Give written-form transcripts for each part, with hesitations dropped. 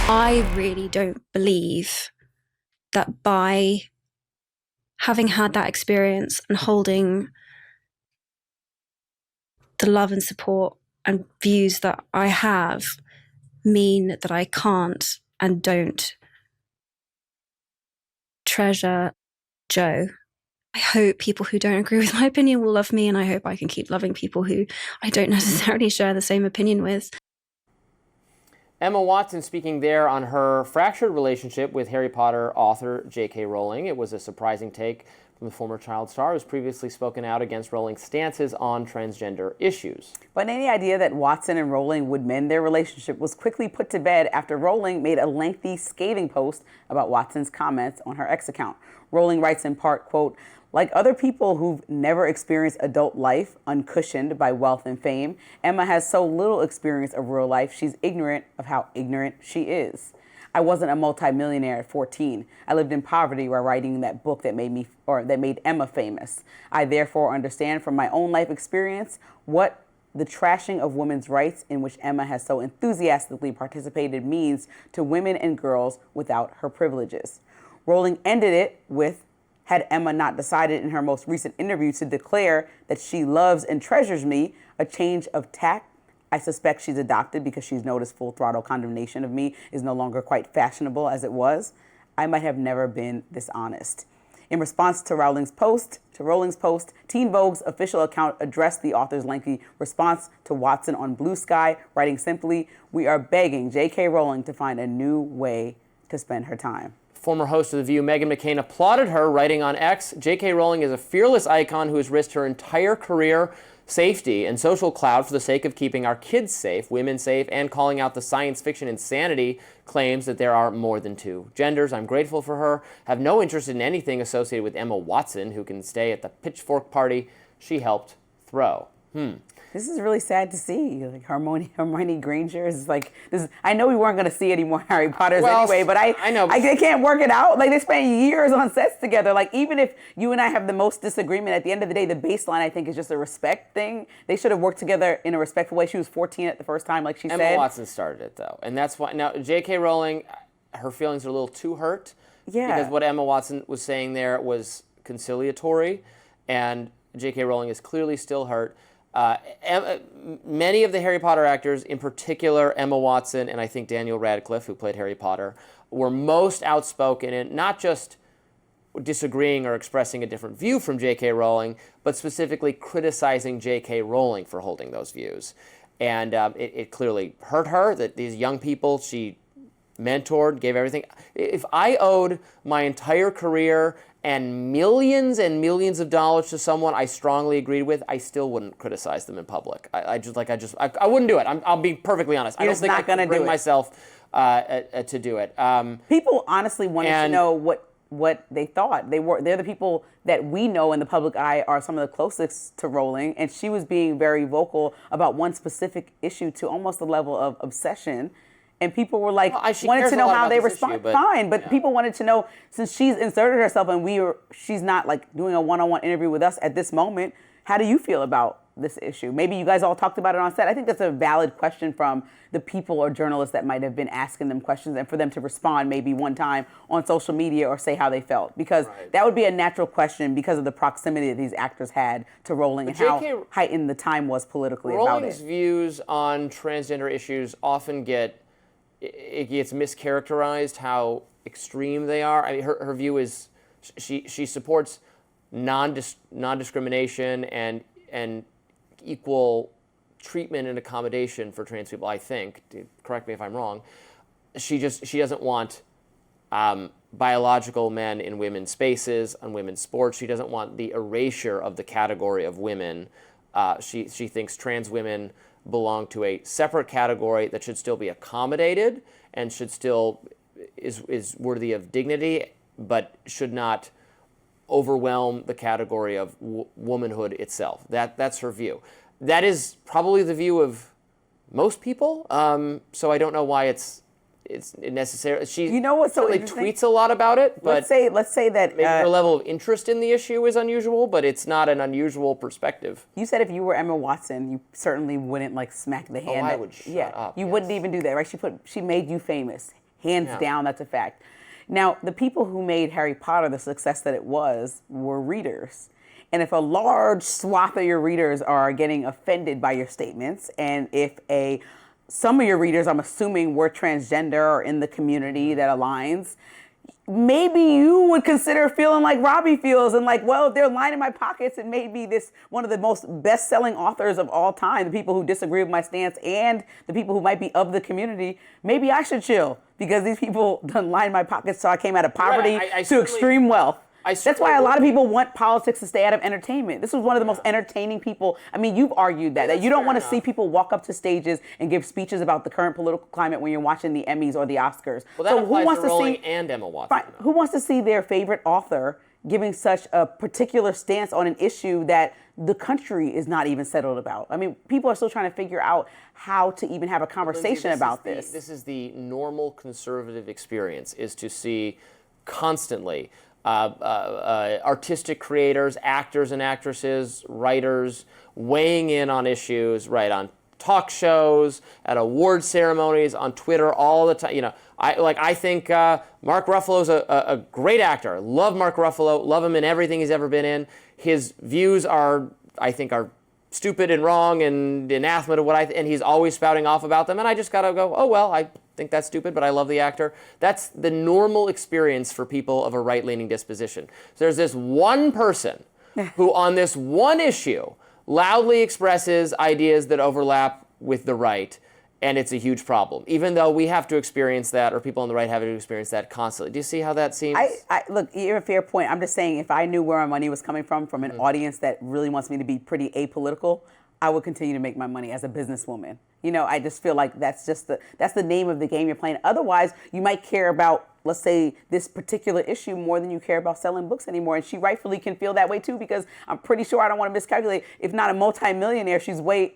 I really don't believe that by having had that experience and holding the love and support and views that I have mean that I can't and don't treasure Joe. I hope people who don't agree with my opinion will love me, and I hope I can keep loving people who I don't necessarily share the same opinion with. Emma Watson speaking there on her fractured relationship with Harry Potter author J.K. Rowling. It was a surprising take from the former child star who's previously spoken out against Rowling's stances on transgender issues. But any idea that Watson and Rowling would mend their relationship was quickly put to bed after Rowling made a lengthy, scathing post about Watson's comments on her X account. Rowling writes in part, quote, "Like other people who've never experienced adult life uncushioned by wealth and fame, Emma has so little experience of real life, she's ignorant of how ignorant she is. I wasn't a multimillionaire at 14. I lived in poverty while writing that book that made Emma famous. I therefore understand from my own life experience what the trashing of women's rights in which Emma has so enthusiastically participated means to women and girls without her privileges." Rowling ended it with, "Had Emma not decided in her most recent interview to declare that she loves and treasures me, a change of tack I suspect she's adopted because she's noticed full throttle condemnation of me is no longer quite fashionable as it was, I might have never been this honest." In response to Rowling's post, Teen Vogue's official account addressed the author's lengthy response to Watson on Blue Sky, writing simply, "We are begging J.K. Rowling to find a new way to spend her time." Former host of The View, Meghan McCain, applauded her, writing on X, "J.K. Rowling is a fearless icon who has risked her entire career, safety, and social clout for the sake of keeping our kids safe, women safe, and calling out the science fiction insanity claims that there are more than two genders. I'm grateful for her. Have no interest in anything associated with Emma Watson, who can stay at the pitchfork party she helped throw." This is really sad to see. Like Hermione Granger is like this. I know we weren't going to see any more Harry Potters anyway, but I know they can't work it out. Like they spent years on sets together. Like even if you and I have the most disagreement, at the end of the day, the baseline I think is just a respect thing. They should have worked together in a respectful way. She was 14 at the first time, like she said. Emma Watson started it though, and that's why now J.K. Rowling, her feelings are a little too hurt. Yeah. Because what Emma Watson was saying there was conciliatory, and J.K. Rowling is clearly still hurt. Many of the Harry Potter actors, in particular Emma Watson and I think Daniel Radcliffe, who played Harry Potter, were most outspoken in not just disagreeing or expressing a different view from J.K. Rowling, but specifically criticizing J.K. Rowling for holding those views. And it clearly hurt her that these young people she mentored, gave everything. If I owed my entire career and millions of dollars to someone I strongly agreed with, I still wouldn't criticize them in public. I wouldn't do it. I'll be perfectly honest. I don't think I could bring myself to do it. People honestly wanted to know what they thought. They're the people that we know in the public eye are some of the closest to Rowling, and she was being very vocal about one specific issue to almost the level of obsession. And people were like, wanted to know how they respond. Fine, but people wanted to know, since she's inserted herself and she's not like doing a one-on-one interview with us at this moment, how do you feel about this issue? Maybe you guys all talked about it on set. I think that's a valid question from the people or journalists that might have been asking them questions, and for them to respond maybe one time on social media or say how they felt. Because that would be a natural question because of the proximity that these actors had to Rowling and how heightened the time was politically about it. Rowling's views on transgender issues often gets mischaracterized how extreme they are. I mean, her view is she supports non-discrimination and equal treatment and accommodation for trans people. I think, correct me if I'm wrong. She doesn't want biological men in women's spaces, on women's sports. She doesn't want the erasure of the category of women. She thinks trans women belong to a separate category that should still be accommodated and should still is worthy of dignity, but should not overwhelm the category of womanhood itself. That's her view. That is probably the view of most people. So I don't know why it's necessary. She certainly tweets a lot about it, but let's say that maybe her level of interest in the issue is unusual, but it's not an unusual perspective. You said if you were Emma Watson, you certainly wouldn't like smack the hand. I would shut up. You wouldn't even do that, right? She made you famous. Hands down, that's a fact. Now, the people who made Harry Potter the success that it was were readers. And if a large swath of your readers are getting offended by your statements, and if some of your readers, I'm assuming, were transgender or in the community that aligns, maybe you would consider feeling like Robbie feels and like, well, if they're lining my pockets, it may be this one of the most best-selling authors of all time, the people who disagree with my stance and the people who might be of the community, maybe I should chill because these people done line my pockets, so I came out of poverty to extreme wealth. That's why a lot of people want politics to stay out of entertainment. This was one of the most entertaining people. I mean, you've argued that you don't want to see people walk up to stages and give speeches about the current political climate when you're watching the Emmys or the Oscars. Well, that applies to Rowling and Emma Watson. Fine, who wants to see their favorite author giving such a particular stance on an issue that the country is not even settled about? I mean, people are still trying to figure out how to even have a conversation about this. This is the normal conservative experience, is to see constantly artistic creators, actors and actresses, writers weighing in on issues, right, on talk shows, at award ceremonies, on Twitter all the time. You know, I think Mark Ruffalo's a great actor. Love Mark Ruffalo. Love him in everything he's ever been in. His views are stupid and wrong and anathema to and he's always spouting off about them. And I just gotta go, oh well, I think that's stupid, but I love the actor. That's the normal experience for people of a right-leaning disposition. So there's this one person who on this one issue loudly expresses ideas that overlap with the right, and it's a huge problem, even though we have to experience that, or people on the right have to experience that constantly. Do you see how that seems? Look, you have a fair point. I'm just saying, if I knew where my money was coming from an audience that really wants me to be pretty apolitical, I would continue to make my money as a businesswoman. You know, I just feel like that's the name of the game you're playing. Otherwise, you might care about, let's say, this particular issue more than you care about selling books anymore. And she rightfully can feel that way too, because I'm pretty sure, I don't want to miscalculate, if not a multimillionaire, she's way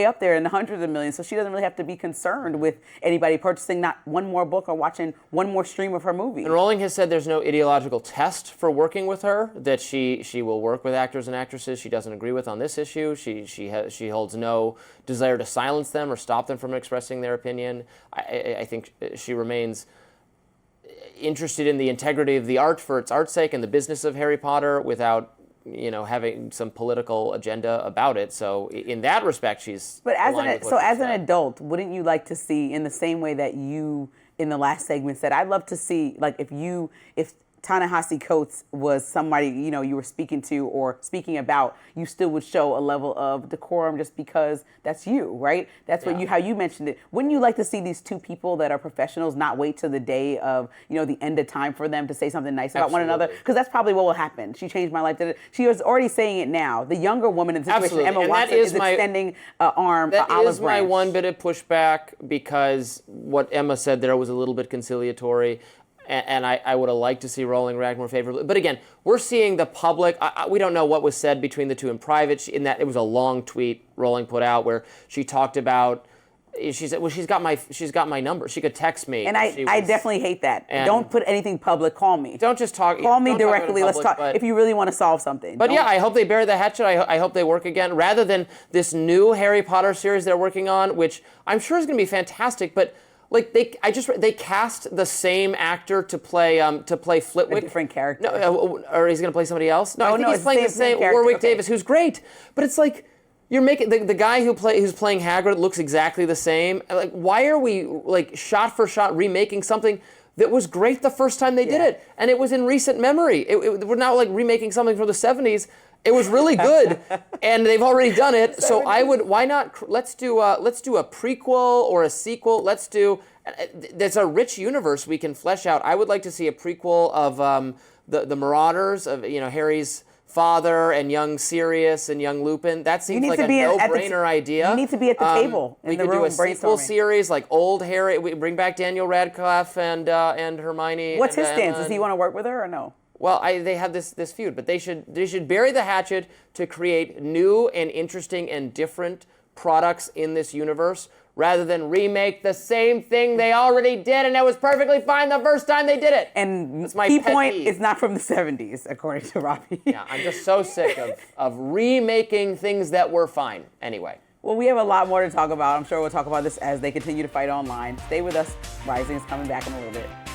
up there in the hundreds of millions. So she doesn't really have to be concerned with anybody purchasing not one more book or watching one more stream of her movie. And Rowling has said there's no ideological test for working with her, that she will work with actors and actresses she doesn't agree with on this issue. She holds no desire to silence them or stop them from expressing their opinion. I think she remains interested in the integrity of the art for its art's sake and the business of Harry Potter without having some political agenda about it. So in that respect, she's. But as an adult, wouldn't you like to see, in the same way that you in the last segment said, I'd love to see, like, if Ta-Nehisi Coates was somebody you were speaking to or speaking about, you still would show a level of decorum just because that's you, right? That's how you mentioned it. Wouldn't you like to see these two people that are professionals not wait till the day of the end of time for them to say something nice about one another? Because that's probably what will happen. She changed my life. She was already saying it now. The younger woman in the situation, Emma Watson, is extending an arm, an olive branch. That is my one bit of pushback, because what Emma said there was a little bit conciliatory. And I would have liked to see Rowling react more favorably. But again, we're seeing the public. We don't know what was said between the two in private. In that, it was a long tweet Rowling put out where she talked about. She said, "Well, she's got my number. She could text me." And I definitely hate that. Don't put anything public. Call me. Don't just talk. Call me directly. Let's talk if you really want to solve something. But I hope they bury the hatchet. I hope they work again, rather than this new Harry Potter series they're working on, which I'm sure is going to be fantastic. But like they cast the same actor to play Flitwick. A different character. No, or he's going to play somebody else. No, I think he's playing the same Warwick Davis, who's great. But it's like, you're making the guy who's playing Hagrid looks exactly the same. Like, why are we like shot for shot remaking something that was great the first time they did it, and it was in recent memory? We're now like remaking something from the 70s. It was really good, and they've already done it. So why not? Let's do a prequel or a sequel. There's a rich universe we can flesh out. I would like to see a prequel of the Marauders, of Harry's father and young Sirius and young Lupin. That seems like a no-brainer idea. You need to be at the table in the room brainstorming. We could do a sequel series like Old Harry. We bring back Daniel Radcliffe and Hermione. What's his stance? Does he want to work with her or no? Well, they have this feud, but they should bury the hatchet to create new and interesting and different products in this universe, rather than remake the same thing they already did, and it was perfectly fine the first time they did it. And that's my key point is not from the 70s, according to Robbie. Yeah, I'm just so sick of remaking things that were fine anyway. Well, we have a lot more to talk about. I'm sure we'll talk about this as they continue to fight online. Stay with us. Rising is coming back in a little bit.